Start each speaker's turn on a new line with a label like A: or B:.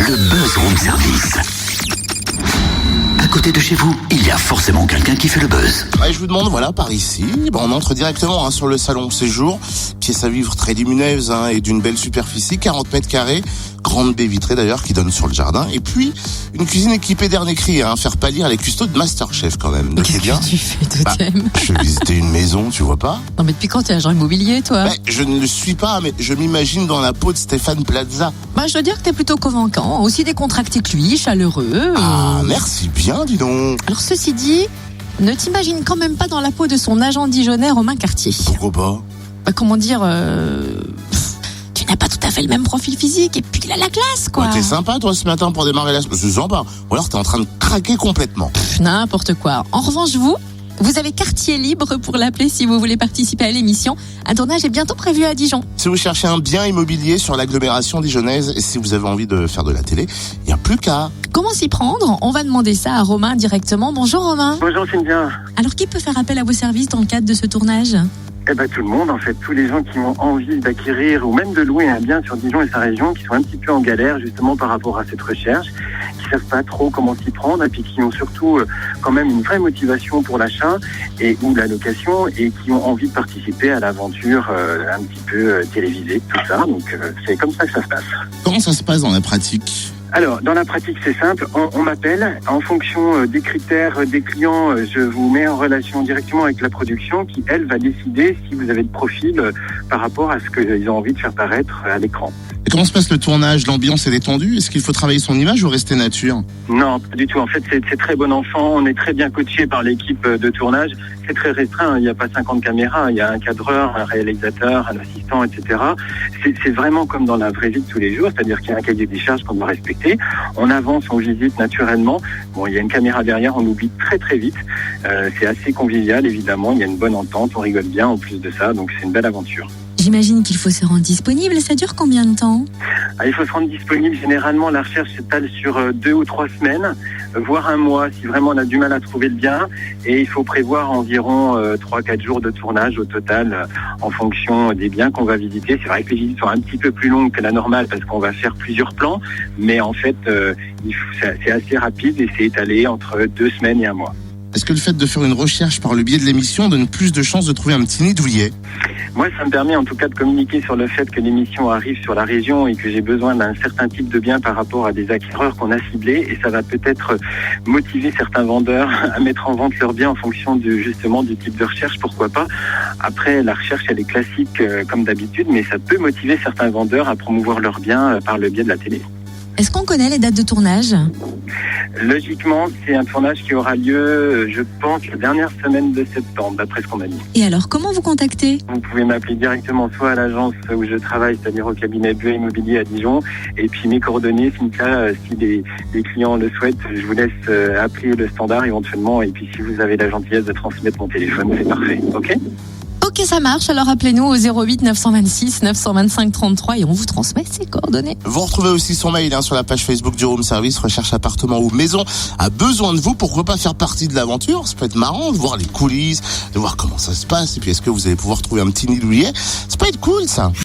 A: Le Buzz Room Service. À côté de chez vous, il y a forcément quelqu'un qui fait le buzz.
B: Ouais, je vous demande, voilà, par ici, on entre directement sur le salon séjour, pièce à vivre très lumineuse et d'une belle superficie, 40 mètres carrés, grande baie vitrée d'ailleurs qui donne sur le jardin, et puis une cuisine équipée dernier cri, faire pâlir les custos de Masterchef quand même.
C: Qu'est-ce que tu fais, Totem?
B: Je vais visiter une maison, tu vois pas?
C: Non mais depuis quand t'es agent immobilier, toi?
B: Je ne le suis pas, mais je m'imagine dans la peau de Stéphane Plaza.
C: Je dois dire que t'es plutôt convaincant, aussi décontracté que lui, chaleureux.
B: Merci bien, dis donc.
C: Alors ceci dit, ne t'imagine quand même pas dans la peau de son agent dijonnais Romain Cartier.
B: Pourquoi pas?
C: Comment dire, tu n'as pas tout à fait le même profil physique, et puis il a la classe, quoi.
B: T'es sympa, toi, ce matin, pour démarrer la semaine. C'est sympa. Ou alors t'es en train de craquer complètement.
C: N'importe quoi. En revanche, vous avez quartier libre pour l'appeler si vous voulez participer à l'émission. Un tournage est bientôt prévu à Dijon.
B: Si vous cherchez un bien immobilier sur l'agglomération dijonnaise et si vous avez envie de faire de la télé, il n'y a plus qu'à.
C: Comment s'y prendre? On va demander ça à Romain directement. Bonjour Romain.
D: Bonjour Cynthia.
C: Alors qui peut faire appel à vos services dans le cadre de ce tournage?
D: Tout le monde, en fait, tous les gens qui ont envie d'acquérir ou même de louer un bien sur Dijon et sa région, qui sont un petit peu en galère justement par rapport à cette recherche, qui savent pas trop comment s'y prendre et puis qui ont surtout quand même une vraie motivation pour l'achat et ou la location et qui ont envie de participer à l'aventure un petit peu télévisée, tout ça. Donc c'est comme ça que ça se passe.
B: Comment ça se passe dans la pratique?
D: Alors, dans la pratique, c'est simple. On m'appelle. En fonction des critères des clients, je vous mets en relation directement avec la production qui, elle, va décider si vous avez le profil par rapport à ce qu'ils ont envie de faire paraître à l'écran.
B: Et comment se passe le tournage? L'ambiance est détendue? Est-ce qu'il faut travailler son image ou rester nature?
D: Non, pas du tout. En fait, c'est très bon enfant. On est très bien coaché par l'équipe de tournage. C'est très restreint. Il n'y a pas 50 caméras. Il y a un cadreur, un réalisateur, un assistant, etc. C'est vraiment comme dans la vraie vie de tous les jours. C'est-à-dire qu'il y a un cahier des charges qu'on doit respecter. On avance, on visite naturellement. Bon, il y a une caméra derrière, on oublie très très vite. C'est assez convivial, évidemment. Il y a une bonne entente, on rigole bien en plus de ça. Donc c'est une belle aventure.
C: J'imagine qu'il faut se rendre disponible. Ça dure combien de temps?
D: Il faut se rendre disponible. Généralement, la recherche s'étale sur 2 ou 3 semaines, voire un mois, si vraiment on a du mal à trouver le bien. Et il faut prévoir environ 3-4 jours de tournage au total, en fonction des biens qu'on va visiter. C'est vrai que les visites sont un petit peu plus longues que la normale parce qu'on va faire plusieurs plans. Mais en fait, c'est assez rapide et c'est étalé entre 2 semaines et un mois.
B: Est-ce que le fait de faire une recherche par le biais de l'émission donne plus de chances de trouver un petit nid douillet?
D: Moi, ça me permet en tout cas de communiquer sur le fait que l'émission arrive sur la région et que j'ai besoin d'un certain type de bien par rapport à des acquéreurs qu'on a ciblés. Et ça va peut-être motiver certains vendeurs à mettre en vente leurs biens en fonction justement du type de recherche, pourquoi pas. Après, la recherche, elle est classique comme d'habitude, mais ça peut motiver certains vendeurs à promouvoir leurs biens par le biais de la télé.
C: Est-ce qu'on connaît les dates de tournage?
D: Logiquement, c'est un tournage qui aura lieu, je pense, la dernière semaine de septembre, d'après ce qu'on m'a dit.
C: Et alors, comment vous contactez?
D: Vous pouvez m'appeler directement soit à l'agence où je travaille, c'est-à-dire au cabinet Bleu Immobilier à Dijon, et puis mes coordonnées, Cynthia, si les clients le souhaitent, je vous laisse appeler le standard éventuellement, et puis si vous avez la gentillesse de transmettre mon téléphone, c'est parfait, ok?
C: Ok, ça marche. Alors appelez-nous au 08 926 925 33 et on vous transmet ses coordonnées.
B: Vous retrouvez aussi son mail sur la page Facebook du Room Service, recherche appartement ou maison a besoin de vous. Pourquoi pas faire partie de l'aventure? Ça peut être marrant de voir les coulisses, de voir comment ça se passe. Et puis est-ce que vous allez pouvoir trouver un petit nid douillet? Ça peut être cool ça.